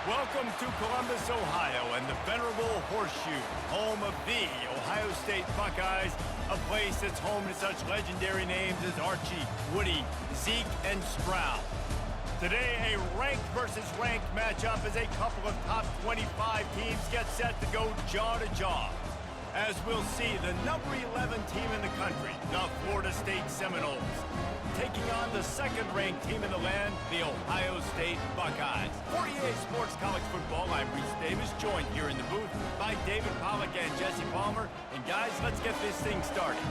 Welcome to Columbus, Ohio, and the venerable Horseshoe, home of the Ohio State Buckeyes, a place that's home to such legendary names as Archie, Woody, Zeke, and Stroud. Today, a ranked versus ranked matchup as a couple of top 25 teams get set to go jaw to jaw. As we'll see, the number 11 team in the country, the Florida State Seminoles, taking on the second-ranked team in the land, the Ohio State Buckeyes. For EA Sports College Football, I'm Reese Davis, joined here in the booth by David Pollack and Jesse Palmer. And guys, let's get this thing started.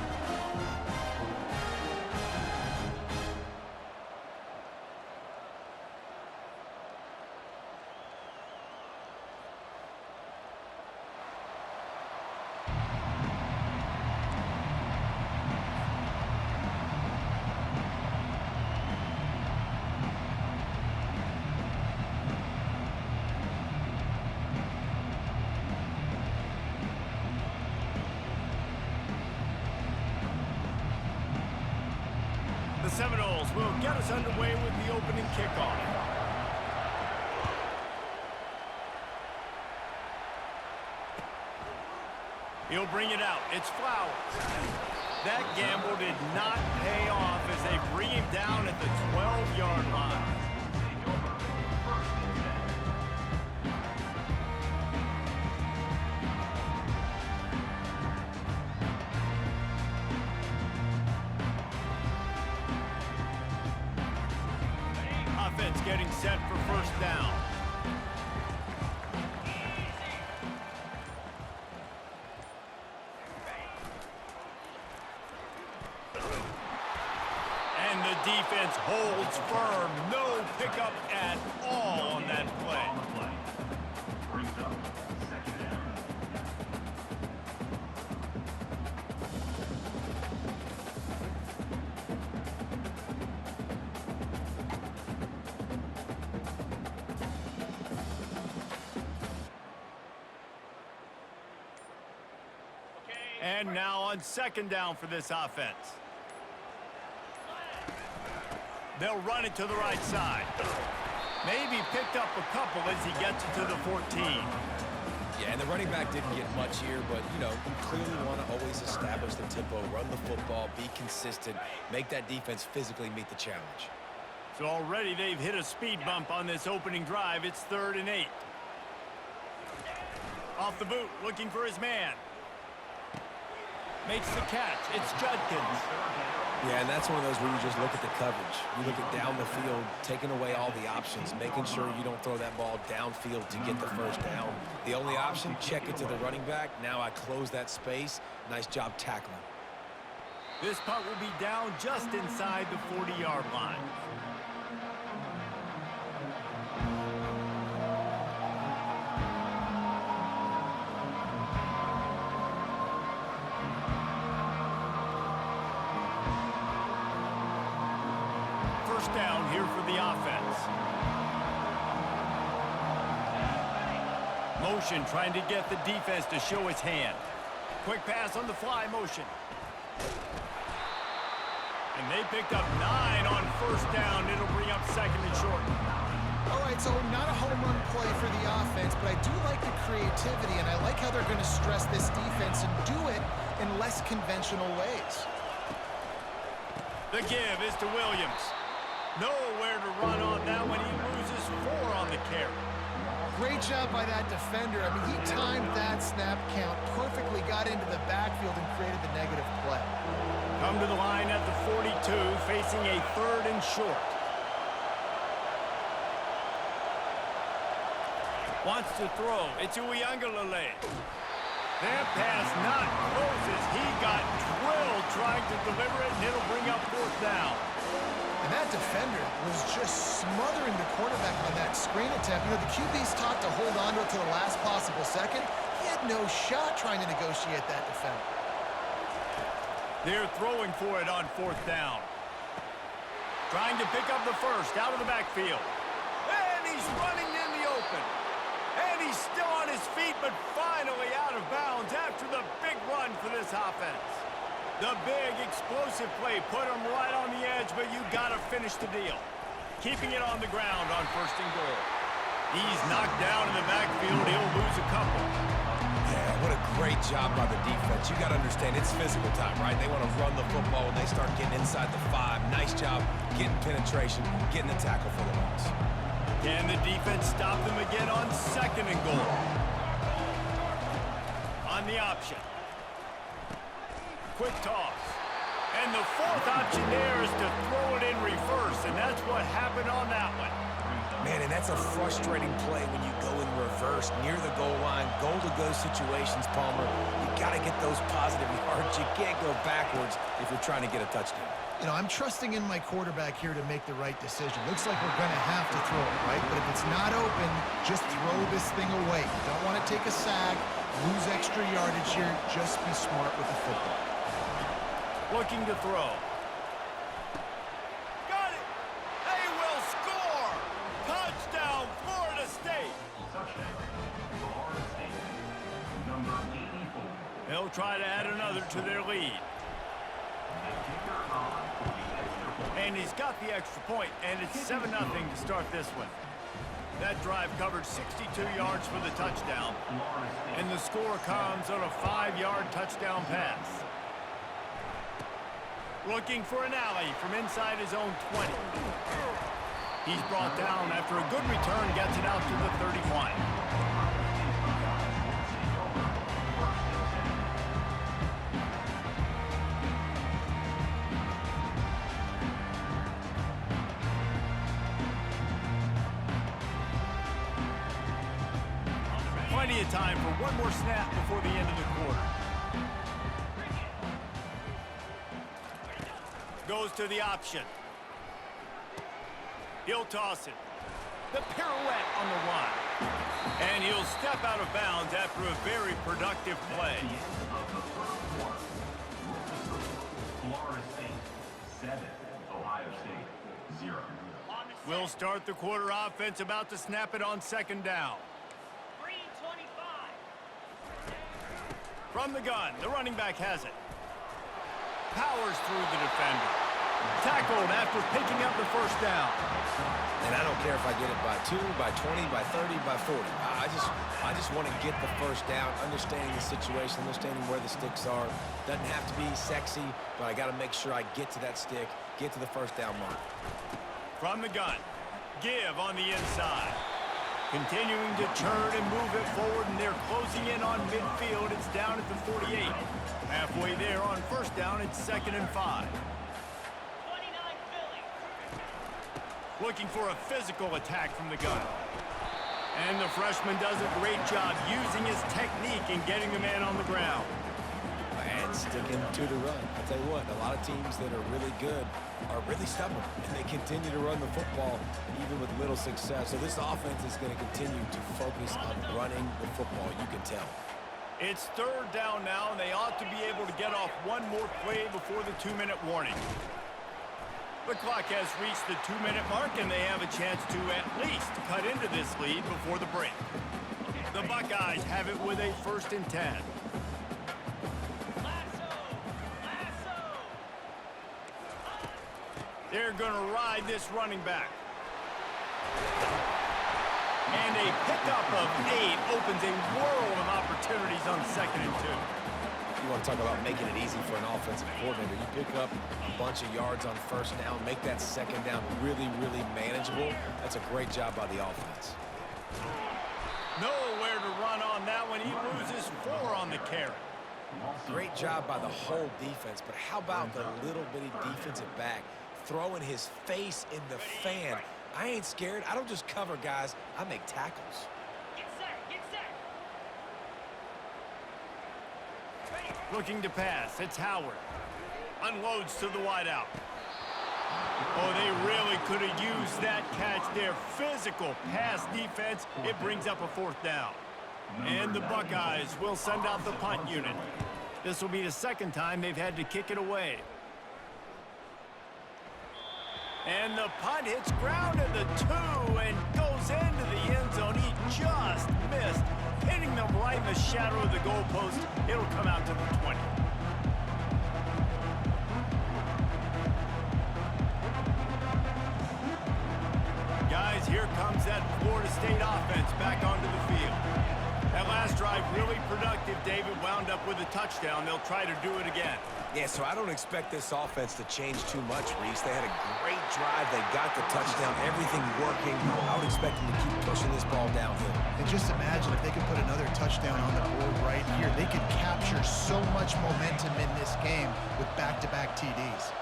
The Seminoles will get us underway with the opening kickoff. He'll bring it out. It's Flowers. That gamble did not pay off as they bring him down at the 12-yard line. Offense getting set for first down. And the defense holds firm. No pickup at all on that play. And now on second down for this offense. They'll run it to the right side. Maybe picked up a couple as he gets it to the 14. Yeah, and the running back didn't get much here, but, you know, you clearly want to always establish the tempo, run the football, be consistent, make that defense physically meet the challenge. So already they've hit a speed bump on this opening drive. It's 3rd and 8. Off the boot, looking for his man. Makes the catch. It's Judkins. Yeah, and that's one of those where you just look at the coverage. You look at down the field, taking away all the options, making sure you don't throw that ball downfield to get the first down. The only option, check it to the running back. Now I close that space. Nice job tackling. This punt will be down just inside the 40-yard line. Down here for the offense. Motion trying to get the defense to show its hand. Quick pass on the fly motion. And they picked up 9 on first down. It'll bring up second and short. All right, so not a home run play for the offense, but I do like the creativity, and I like how they're going to stress this defense and do it in less conventional ways. The give is to Williams. Nowhere to run on that one. He loses 4 on the carry. Great job by that defender. I mean, he timed that snap count perfectly, got into the backfield, and created the negative play. Come to the line at the 42, facing a 3rd and short. Wants to throw. It's Uiagalelei. That pass not closes. He got drilled trying to deliver it, and it'll bring up 4th down. And that defender was just smothering the quarterback on that screen attempt. You know, the QB's taught to hold on to it to the last possible second. He had no shot trying to negotiate that defender. They're throwing for it on 4th down. Trying to pick up the first out of the backfield. And he's running in the open. And he's still on his feet, but finally out of bounds after the big run for this offense. The big explosive play put him right on the edge, but you got to finish the deal. Keeping it on the ground on 1st and goal. He's knocked down in the backfield. He'll lose a couple. Yeah, what a great job by the defense. You got to understand, it's physical time, right? They want to run the football when they start getting inside the 5. Nice job getting penetration, getting the tackle for the loss. Can the defense stop them again on 2nd and goal? On the option. Quick toss. And the 4th option there is to throw it in reverse, and that's what happened on that one. Man, and that's a frustrating play when you go in reverse near the goal line, goal-to-go situations, Palmer. You got to get those positive yards. You can't go backwards if you're trying to get a touchdown. You know, I'm trusting in my quarterback here to make the right decision. Looks like we're going to have to throw it, right? But if it's not open, just throw this thing away. You don't want to take a sack, lose extra yardage here. Just be smart with the football. Looking to throw. Got it! They will score! Touchdown, Florida State! They'll try to add another to their lead. And he's got the extra point, and it's 7-0 to start this one. That drive covered 62 yards for the touchdown, and the score comes on a 5-yard touchdown pass. Looking for an alley from inside his own 20. He's brought down after a good return, gets it out to the 31. Plenty of time for one more snap before the end of the quarter. Goes to the option. He'll toss it. The pirouette on the run. And he'll step out of bounds after a very productive play. Florida State 7, Ohio State 0. We'll start the quarter offense, about to snap it on 2nd down. From the gun, the running back has it. Powers through the defender. Tackled after picking up the 1st down. And I don't care if I get it by 2, by 20, by 30, by 40. I just want to get the 1st down, understanding the situation, understanding where the sticks are. Doesn't have to be sexy, but I got to make sure I get to that stick, get to the 1st down mark. From the gun, give on the inside. Continuing to turn and move it forward, and they're closing in on midfield. It's down at the 48. Halfway there on 1st down, it's 2nd and 5. Looking for a physical attack from the gun. And the freshman does a great job using his technique and getting the man on the ground. And sticking to the run. I'll tell you what, a lot of teams that are really good are really stubborn, and they continue to run the football even with little success. So this offense is going to continue to focus on running the football, you can tell. It's 3rd down now, and they ought to be able to get off one more play before the 2-minute warning. The clock has reached the 2-minute mark, and they have a chance to at least cut into this lead before the break. The Buckeyes have it with a 1st and 10. They're going to ride this running back. And a pickup of 8 opens a world of opportunities on 2nd and 2. You want to talk about making it easy for an offensive coordinator. You pick up a bunch of yards on 1st down, make that 2nd down really, really manageable. That's a great job by the offense. Nowhere to run on that one. He loses 4 on the carry. Great job by the whole defense, but how about the little bitty defensive back throwing his face in the fan? I ain't scared. I don't just cover guys. I make tackles. Get set, get set. Looking to pass. It's Howard. Unloads to the wideout. Oh, they really could have used that catch there. Physical pass defense. It brings up a 4th down. And the Buckeyes will send out the punt unit. This will be the 2nd time they've had to kick it away. And the punt hits ground at the 2 and goes into the end zone. He just missed, hitting them right in the shadow of the goalpost. It'll come out to the 20. Guys, here comes that Florida State offense back onto the field. That last drive really productive. David wound up with a touchdown. They'll try to do it again. Yeah, so I don't expect this offense to change too much, Reese. They had a great drive. They got the touchdown, everything working. I would expect them to keep pushing this ball downhill. And just imagine if they could put another touchdown on the board right here. They could capture so much momentum in this game with back-to-back TDs.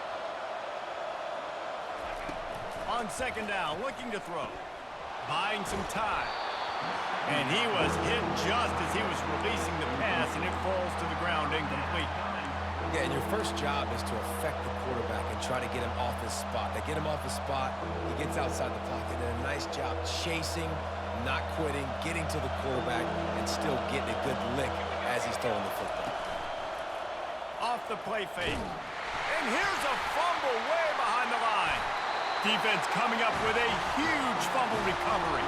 On second down, looking to throw. Buying some time. And he was hit just as he was releasing the pass, and it falls to the ground incomplete. Yeah, and your first job is to affect the quarterback and try to get him off his spot. They get him off his spot, he gets outside the pocket. And a nice job chasing, not quitting, getting to the quarterback, and still getting a good lick as he's throwing the football. Off the play fake. And here's a fumble way behind the line. Defense coming up with a huge fumble recovery.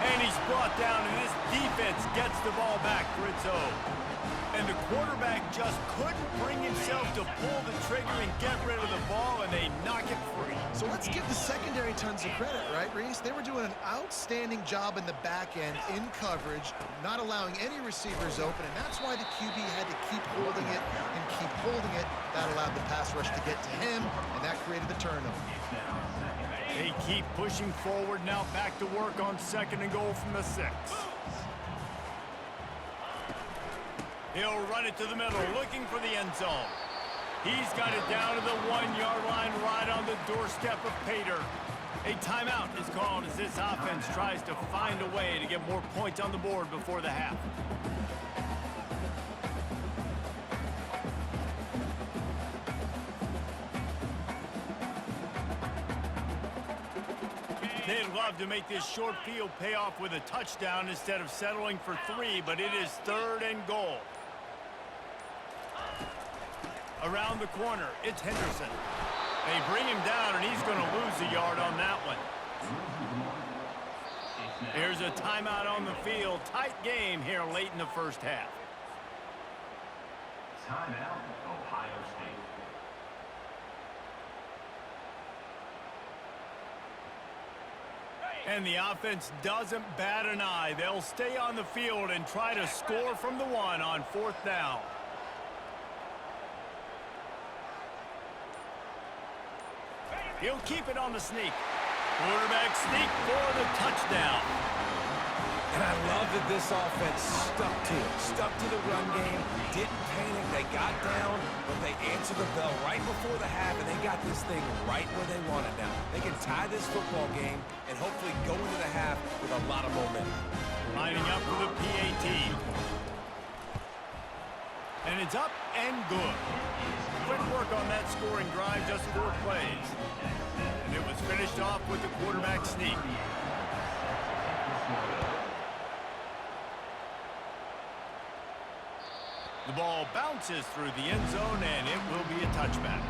And he's brought down, and this defense gets the ball back for its own. And the quarterback just couldn't bring himself to pull the trigger and get rid of the ball, and they knock it free. So let's give the secondary tons of credit, right, Reese? They were doing an outstanding job in the back end, in coverage, not allowing any receivers open, and that's why the QB had to keep holding it and keep holding it. That allowed the pass rush to get to him, and that created the turnover. They keep pushing forward, now back to work on second and goal from the 6. He'll run it to the middle, looking for the end zone. He's got it down to the 1-yard line, right on the doorstep of Pater. A timeout is called as this offense tries to find a way to get more points on the board before the half. They'd love to make this short field pay off with a touchdown instead of settling for 3, but it is third and goal. Around the corner, it's Henderson. They bring him down, and he's going to lose a yard on that one. Here's a timeout on the field. Tight game here late in the first half. Timeout, Ohio State. And the offense doesn't bat an eye. They'll stay on the field and try to score from the 1 on 4th down. He'll keep it on the sneak. Quarterback sneak for the touchdown. And I love that this offense stuck to it, stuck to the run game, didn't panic. They got down, but they answered the bell right before the half, and they got this thing right where they want it now. They can tie this football game and hopefully go into the half with a lot of momentum. Lining up for the PAT. And it's up and good. Quick work on that scoring drive, just 4 plays. And it was finished off with the quarterback sneak. The ball bounces through the end zone, and it will be a touchback.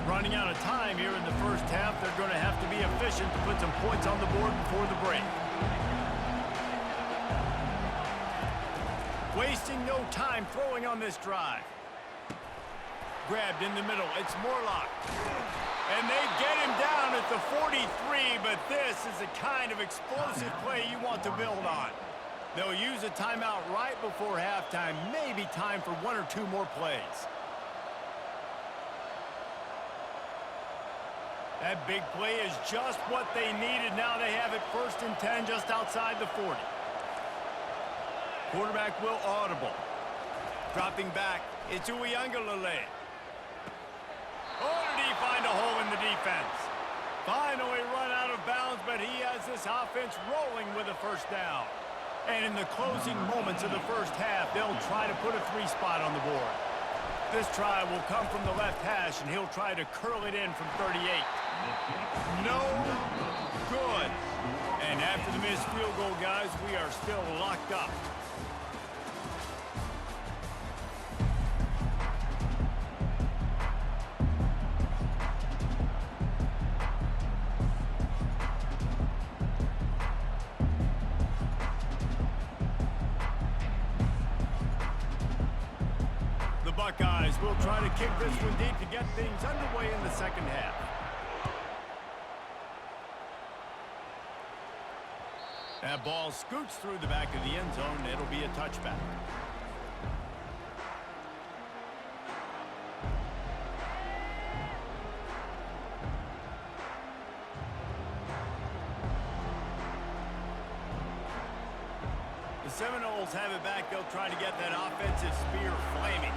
Running out of time here in the first half. They're going to have to be efficient to put some points on the board before the break. Wasting no time throwing on this drive. Grabbed in the middle. It's Morlock. And they get him down at the 43, but this is the kind of explosive play you want to build on. They'll use a timeout right before halftime. Maybe time for 1 or 2 more plays. That big play is just what they needed. Now they have it 1st and 10 just outside the 40. Quarterback will audible. Dropping back, it's Uiagalelei. Oh, did he find a hole in the defense? Finally run out of bounds, but he has this offense rolling with a 1st down. And in the closing moments of the first half, they'll try to put a 3 spot on the board. This try will come from the left hash, and he'll try to curl it in from 38. No good. And after the missed field goal, guys, we are still locked up. Buckeyes will try to kick this one deep to get things underway in the second half. That ball scoots through the back of the end zone. It'll be a touchback. The Seminoles have it back. They'll try to get that offensive spear flaming.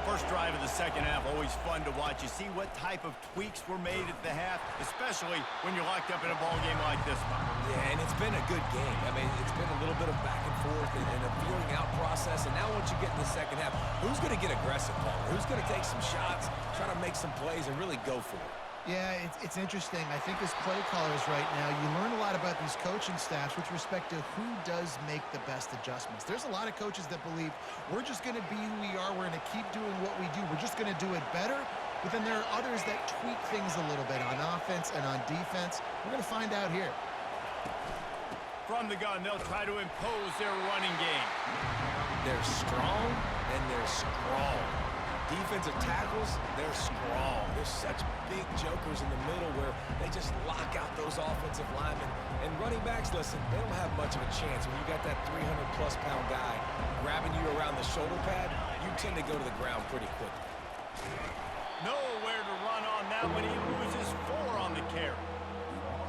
First drive of the second half, always fun to watch. You see what type of tweaks were made at the half, especially when you're locked up in a ball game like this one. Yeah, and it's been a good game. I mean, it's been a little bit of back and forth and a feeling out process. And now once you get in the second half, who's going to get aggressive, Paul? Who's going to take some shots, try to make some plays, and really go for it? Yeah, it's interesting. I think as play callers right now, you learn a lot about these coaching staffs with respect to who does make the best adjustments. There's a lot of coaches that believe we're just going to be who we are. We're going to keep doing what we do. We're just going to do it better. But then there are others that tweak things a little bit on offense and on defense. We're going to find out here. From the gun, they'll try to impose their running game. They're strong and they're strong. Defensive tackles, they're strong. There's such big jokers in the middle where they just lock out those offensive linemen. And running backs, listen, they don't have much of a chance. When you got that 300-plus pound guy grabbing you around the shoulder pad, you tend to go to the ground pretty quickly. Nowhere to run on that when he loses 4 on the carry.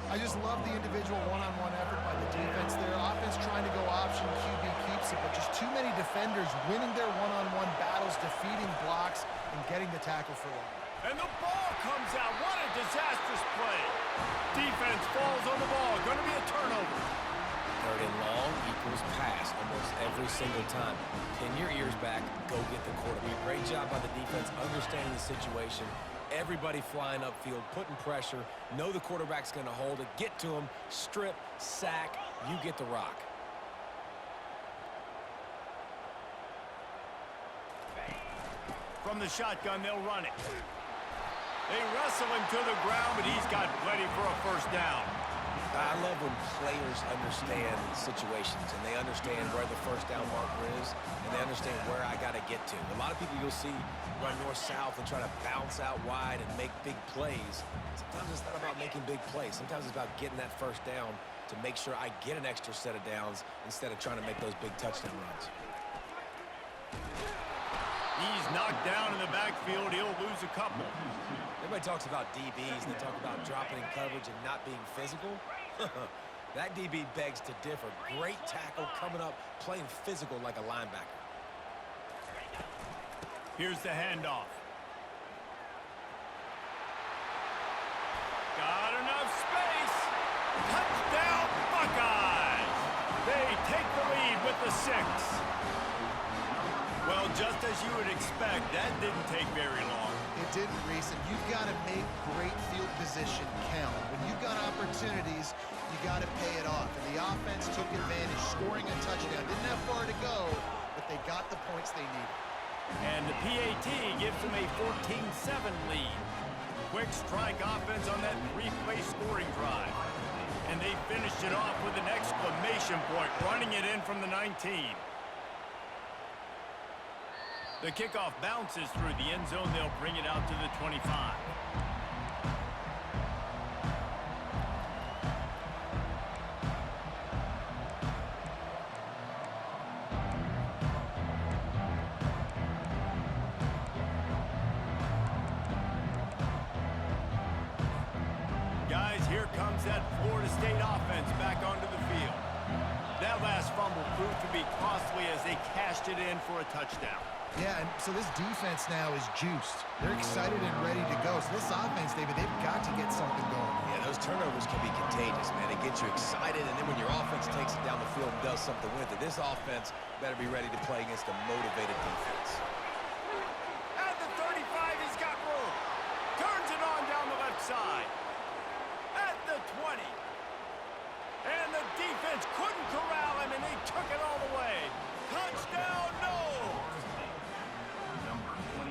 I just love the individual one-on-one effort by the defense there. Offense trying to go option, QB keeps it, but just too many defenders winning their one-on-one battles, defeating blocks, and getting the tackle for long. And the ball comes out. What a disastrous play. Defense falls on the ball. Going to be a turnover. Third and long equals pass almost every single time. Pin your ears back. Go get the quarterback. Great job by the defense understanding the situation. Everybody flying upfield, putting pressure. Know the quarterback's going to hold it. Get to him. Strip. Sack. You get the rock. From the shotgun, they'll run it. They wrestle him to the ground, but he's got plenty for a first down. I love when players understand situations and they understand where the first down marker is and they understand where I got to get to. A lot of people you'll see run north-south and try to bounce out wide and make big plays. Sometimes it's not about making big plays. Sometimes it's about getting that first down to make sure I get an extra set of downs instead of trying to make those big touchdown runs. He's knocked down in the backfield. He'll lose a couple. Everybody talks about DBs and they talk about dropping in coverage and not being physical. That DB begs to differ. Great tackle coming up, playing physical like a linebacker. Here's the handoff. Got enough space. Touchdown, Buckeyes. They take the lead with the 6. Well, just as you would expect, that didn't take very long. It didn't, Reese, and you've got to make great field position count. When you've got opportunities, you got to pay it off. And the offense took advantage, scoring a touchdown. Didn't have far to go, but they got the points they needed. And the PAT gives them a 14-7 lead. Quick strike offense on that 3-play scoring drive. And they finished it off with an exclamation point, running it in from the 19. The kickoff bounces through the end zone. They'll bring it out to the 25. Guys, here comes that Florida State offense back onto the field. That last fumble proved to be costly as they cashed it in for a touchdown. Yeah, and so this defense now is juiced. They're excited and ready to go. So this offense, David, they've got to get something going. Yeah, those turnovers can be contagious, man. It gets you excited, and then when your offense takes it down the field and does something with it, this offense better be ready to play against a motivated defense. At the 35, he's got room. Turns it on down the left side. At the 20. And the defense couldn't corral him, and they took it all the way. Touchdown, no!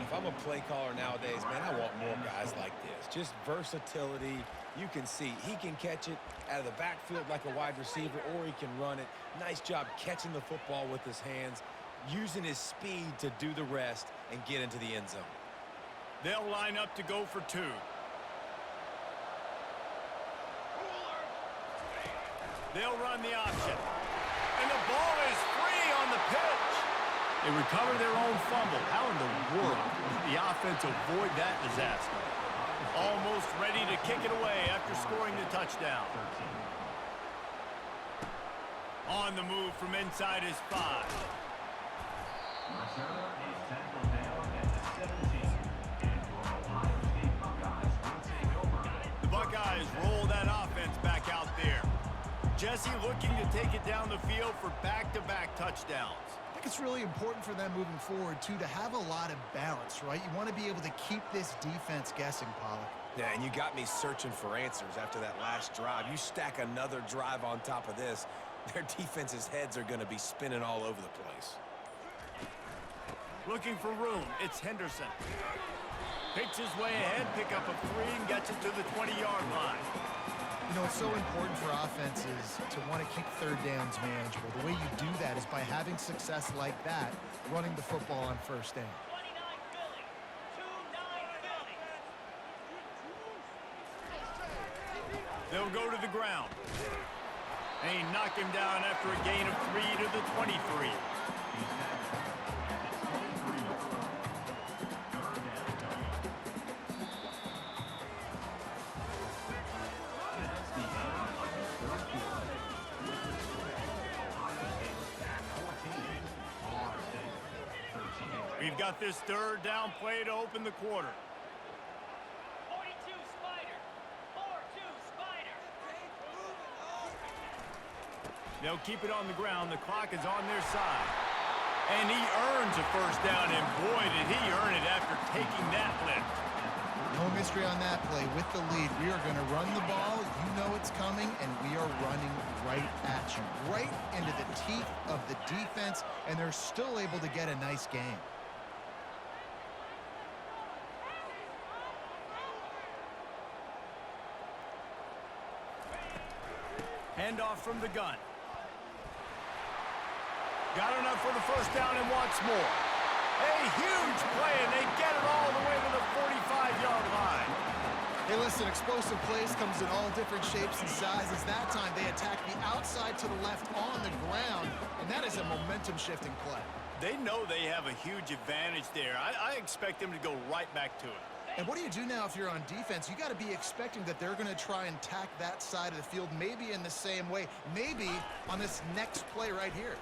If I'm a play caller nowadays, man, I want more guys like this. Just versatility. You can see he can catch it out of the backfield like a wide receiver, or he can run it. Nice job catching the football with his hands. using his speed to do the rest and get into the end zone. They'll line up to go for 2. They'll run the option. And the ball is free on the pitch. They recover their own fumble. How in the world did the offense avoid that disaster? Almost ready to kick it away after scoring the touchdown. On the move from inside his 5. Returner is tackled down at the 17. And your Ohio State Buckeyes will take over. The Buckeyes roll that offense back out there. Jesse looking to take it down the field for back-to-back touchdowns. I think it's really important for them moving forward, too, to have a lot of balance, right? You want to be able to keep this defense guessing, Pollack. Yeah, and you got me searching for answers after that last drive. You stack another drive on top of this, their defense's heads are going to be spinning all over the place. Looking for room, it's Henderson. Picks his way ahead, pick up a 3, and gets it to the 20-yard line. You know, it's so important for offenses to want to keep third downs manageable. The way you do that is by having success like that, running the football on first down. 29 Philly. 2-9 Philly. They'll go to the ground. They knock him down after a gain of 3 to the 23. We've got this third down play to open the quarter. 42 Spider. 4-2 Spider. They'll keep it on the ground. The clock is on their side. And he earns a first down, and boy, did he earn it after taking that lift. No mystery on that play. With the lead, we are going to run the ball. You know it's coming, and we are running right at you. Right into the teeth of the defense, and they're still able to get a nice game. Handoff from the gun. Got enough for the first down and wants more. A huge play, and they get it all the way to the 45-yard line. Hey, listen, explosive plays comes in all different shapes and sizes. That time, they attack the outside to the left on the ground, and that is a momentum-shifting play. They know they have a huge advantage there. I expect them to go right back to it. And what do you do now if you're on defense? You got to be expecting that they're going to try and tack that side of the field, maybe in the same way, maybe on this next play right here.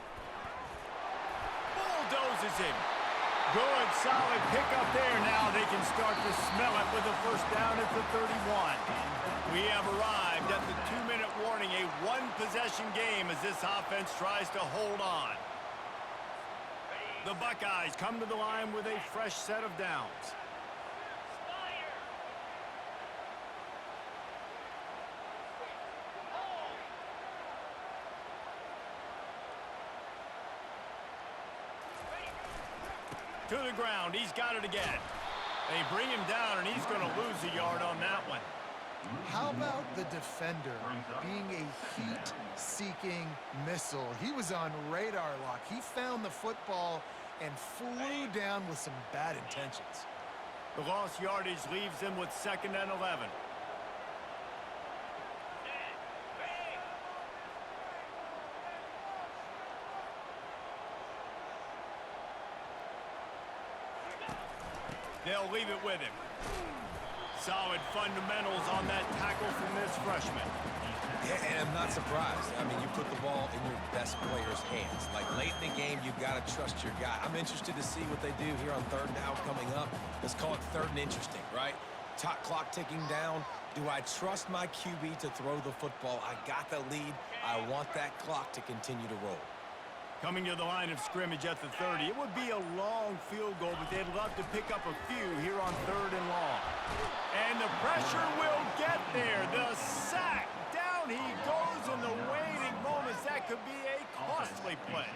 Bulldozes him. Good, solid pickup there. Now they can start to smell it with a first down at the 31. We have arrived at the 2-minute warning, a one-possession game as this offense tries to hold on. The Buckeyes come to the line with a fresh set of downs. Spider. Hold. To the ground, he's got it again. They bring him down, and he's going to lose a yard on that one. How about the defender being a heat-seeking missile? He was on radar lock. He found the football and flew down with some bad intentions. The lost yardage leaves them with 2nd and 11. They'll leave it with him. Solid fundamentals on that tackle from this freshman. Yeah, and I'm not surprised. I mean, you put the ball in your best player's hands. Like, late in the game, you've got to trust your guy. I'm interested to see what they do here on 3rd down coming up. Let's call it 3rd and interesting, right? Top clock ticking down. Do I trust my QB to throw the football? I got the lead. I want that clock to continue to roll. Coming to the line of scrimmage at the 30. It would be a long field goal, but they'd love to pick up a few here on 3rd and long. And the pressure will get there. The sack. Down he goes in the waning moments. That could be a costly play.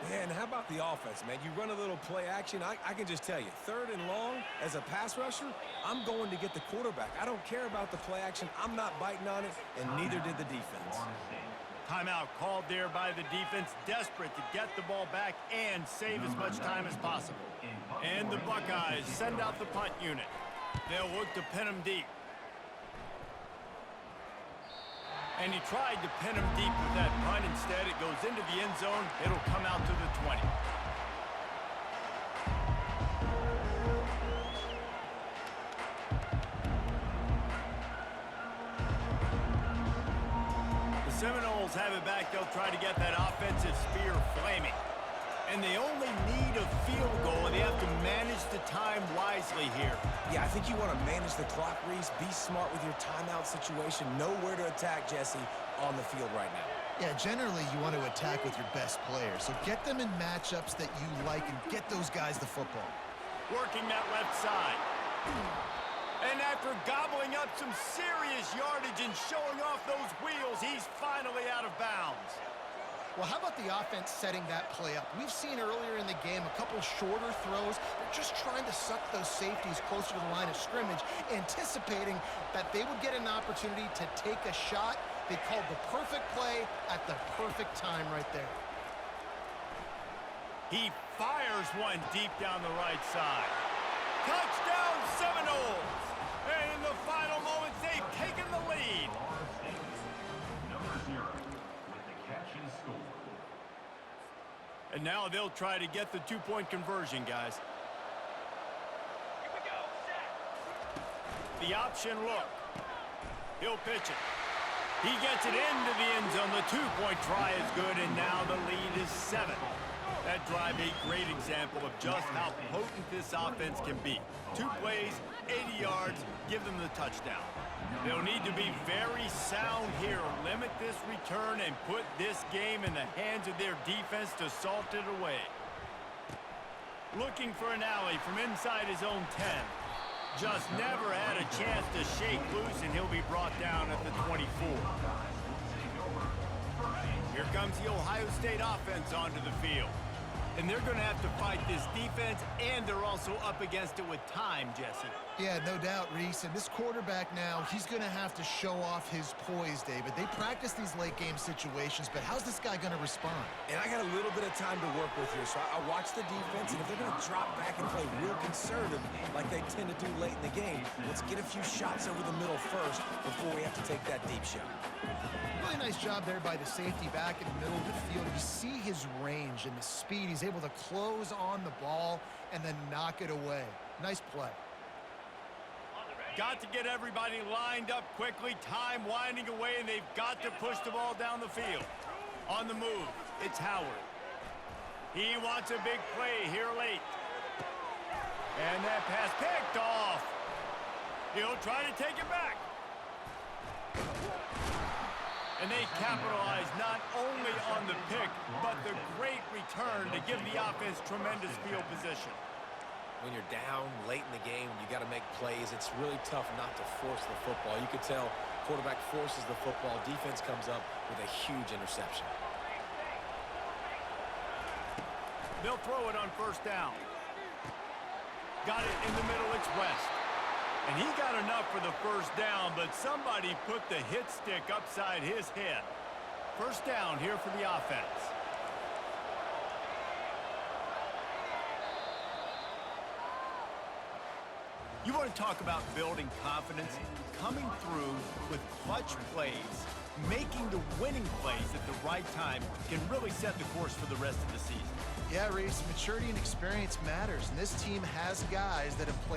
Yeah, and how about the offense, man? You run a little play action. I can just tell you, 3rd and long, as a pass rusher, I'm going to get the quarterback. I don't care about the play action. I'm not biting on it, and neither did the defense. Timeout called there by the defense, desperate to get the ball back and save as much time as possible. And the Buckeyes send out the punt unit. They'll look to pin him deep. And he tried to pin him deep with that punt. Instead, it goes into the end zone. It'll come out to the 20. The Seminoles have it back. They'll try to get that offensive spear flaming. And they only need a field goal, and they have to manage the time wisely here. Yeah, I think you want to manage the clock, Reese. Be smart with your timeout situation. Know where to attack, Jesse, on the field right now. Yeah, generally you want to attack with your best players. So get them in matchups that you like and get those guys the football. Working that left side. And after gobbling up some serious yardage and showing off those wheels, he's finally out of bounds. Well, how about the offense setting that play up? We've seen earlier in the game a couple shorter throws. They're just trying to suck those safeties closer to the line of scrimmage, anticipating that they would get an opportunity to take a shot. They called the perfect play at the perfect time right there. He fires one deep down the right side. Touchdown Seminoles! And in the final moments, they've taken the lead. Number 0 with the catch and score. And now they'll try to get the two-point conversion, guys. Here we go. Set. The option look. He'll pitch it. He gets it into the end zone. The two-point try is good, and now the lead is 7. That drive a great example of just how potent this offense can be. 2 plays, 80 yards, give them the touchdown. They'll need to be very sound here, limit this return, and put this game in the hands of their defense to salt it away. Looking for an alley from inside his own 10. Just never had a chance to shake loose, and he'll be brought down at the 24. Here comes the Ohio State offense onto the field. And they're going to have to fight this defense, and they're also up against it with time, Jesse. Yeah, no doubt, Reese. And this quarterback now, he's going to have to show off his poise, David. They practice these late-game situations, but how's this guy going to respond? And I got a little bit of time to work with here, so I watch the defense, and if they're going to drop back and play real conservative like they tend to do late in the game, let's get a few shots over the middle first before we have to take that deep shot. Really nice job there by the safety back in the middle of the field. You see his range and the speed. He's able to close on the ball and then knock it away. Nice play. Got to get everybody lined up quickly. Time winding away, and they've got to push the ball down the field. On the move, it's Howard. He wants a big play here late. And that pass picked off. He'll try to take it back. And they capitalize not only on the pick, but the great return to give the offense tremendous field position. When you're down late in the game, you got to make plays. It's really tough not to force the football. You could tell quarterback forces the football. Defense comes up with a huge interception. They'll throw it on first down. Got it in the middle, it's West. And he got enough for the first down, but somebody put the hit stick upside his head. First down here for the offense. You want to talk about building confidence? Coming through with clutch plays, making the winning plays at the right time can really set the course for the rest of the season. Yeah, Reese, maturity and experience matters, and this team has guys that have played